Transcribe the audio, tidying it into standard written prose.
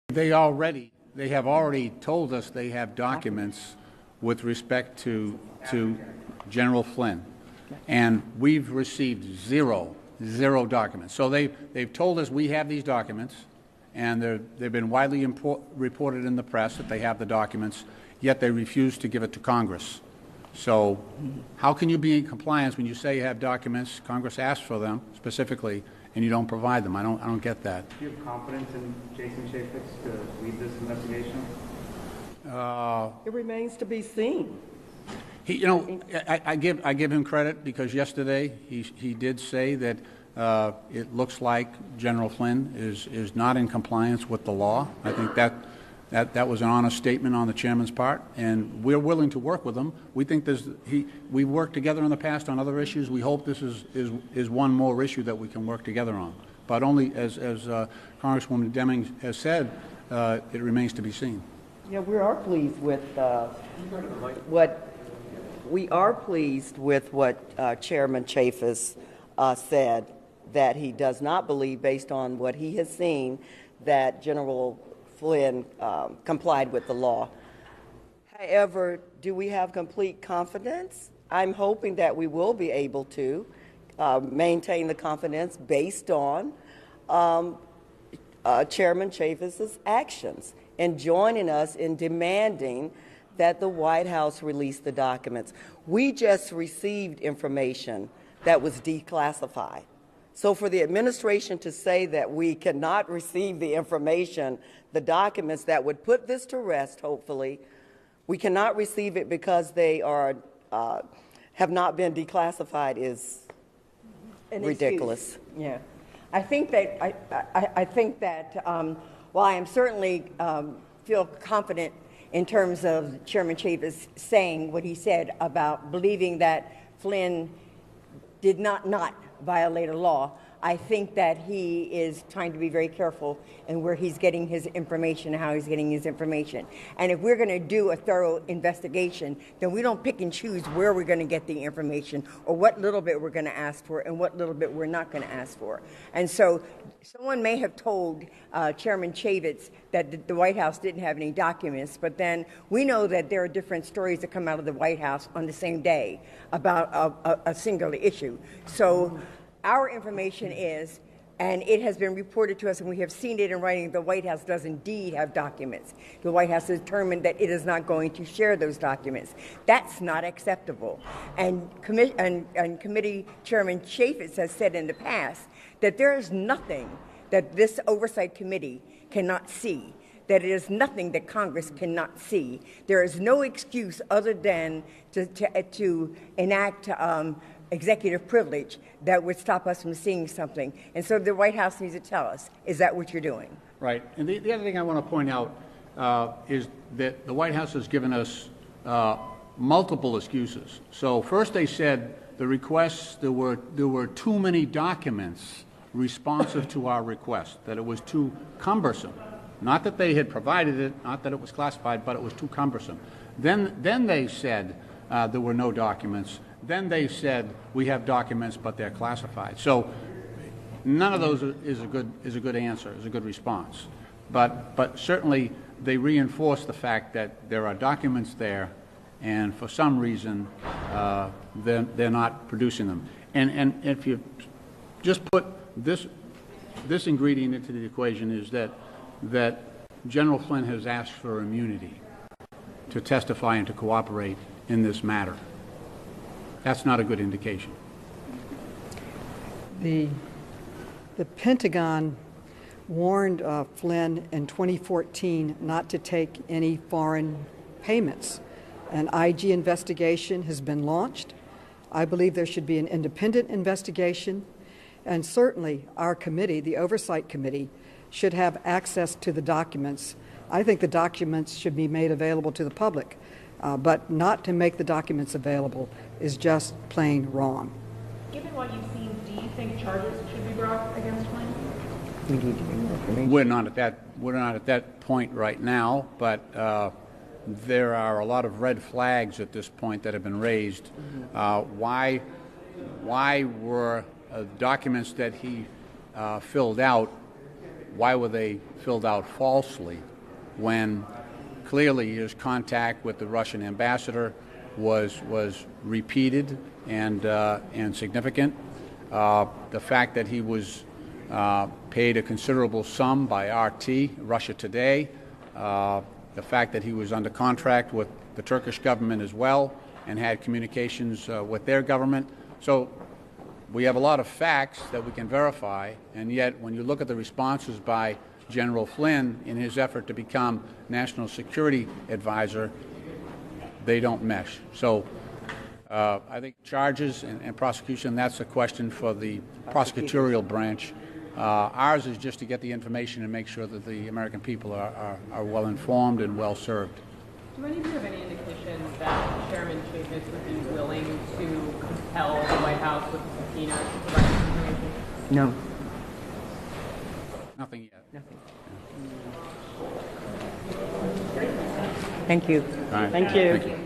They have already told us they have documents with respect to General Flynn, and we've received zero documents. So they've told us we have these documents, and they've been widely reported in the press that they have the documents, yet they refuse to give it to Congress. So how can you be in compliance when you say you have documents, Congress asked for them specifically, and you don't provide them? I don't get that. Do you have confidence in Jason Chaffetz to lead this investigation? It remains to be seen. I give him credit because yesterday he did say that it looks like General Flynn is not in compliance with the law. I think that was an honest statement on the chairman's part, and we're willing to work with him. We think we've worked together in the past on other issues. We hope this is one more issue that we can work together on. But only, as Congresswoman Deming has said, it remains to be seen. Yeah, we are pleased with what Chairman Chaffetz said, that he does not believe, based on what he has seen, that General Flynn complied with the law. However, do we have complete confidence? I'm hoping that we will be able to maintain the confidence based on Chairman Chaffetz's actions and joining us in demanding that the White House release the documents. We just received information that was declassified. So for the administration to say that we cannot receive the information, the documents that would put this to rest, hopefully, we cannot receive it because they have not been declassified is ridiculous. Yeah, I think that while I am certainly feel confident in terms of Chairman Chaffetz saying what he said about believing that Flynn did not violate a law, I think that he is trying to be very careful in where he's getting his information and how he's getting his information. And if we're going to do a thorough investigation, then we don't pick and choose where we're going to get the information or what little bit we're going to ask for and what little bit we're not going to ask for. And so someone may have told Chairman Chaffetz that the White House didn't have any documents, but then we know that there are different stories that come out of the White House on the same day about a singular issue. So our information is, and it has been reported to us and we have seen it in writing, the White House does indeed have documents. The White House has determined that it is not going to share those documents. That's not acceptable. And Committee Chairman Chaffetz has said in the past that there is nothing that this Oversight Committee cannot see, that it is nothing that Congress cannot see. There is no excuse other than to enact executive privilege that would stop us from seeing something. And so the White House needs to tell us, is that what you're doing? Right. And the other thing I want to point out is that the White House has given us multiple excuses. So first they said the requests, there were too many documents responsive to our request, that it was too cumbersome. Not that they had provided it, not that it was classified, but it was too cumbersome. Then they said there were no documents. Then they said we have documents, but they're classified. So none of those is a good answer, is a good response. But certainly they reinforce the fact that there are documents there, and for some reason they're not producing them. And if you just put this ingredient into the equation, is that General Flynn has asked for immunity to testify and to cooperate in this matter. That's not a good indication. The Pentagon warned Flynn in 2014 not to take any foreign payments. An IG investigation has been launched. I believe there should be an independent investigation, and certainly our committee, the Oversight Committee, should have access to the documents. I think the documents should be made available to the public, but not to make the documents available is just plain wrong. Given what you've seen, do you think charges should be brought against Flynn? We need to get more information. We're not at that point right now, but there are a lot of red flags at this point that have been raised. Why were documents that he filled out why were they filled out falsely when clearly his contact with the Russian ambassador was repeated and significant. The fact that he was paid a considerable sum by RT, Russia Today, the fact that he was under contract with the Turkish government as well and had communications with their government. So we have a lot of facts that we can verify, and yet when you look at the responses by General Flynn in his effort to become National Security Advisor, they don't mesh. So I think charges and prosecution, that's a question for the prosecutorial branch. Ours is just to get the information and make sure that the American people are well informed and well served. Do any of you have any indication that Chairman Chaffetz would be willing to compel the White House with a subpoena to provide this information? No. Nothing yet. Nothing. Thank you. All right. Thank you. Thank you.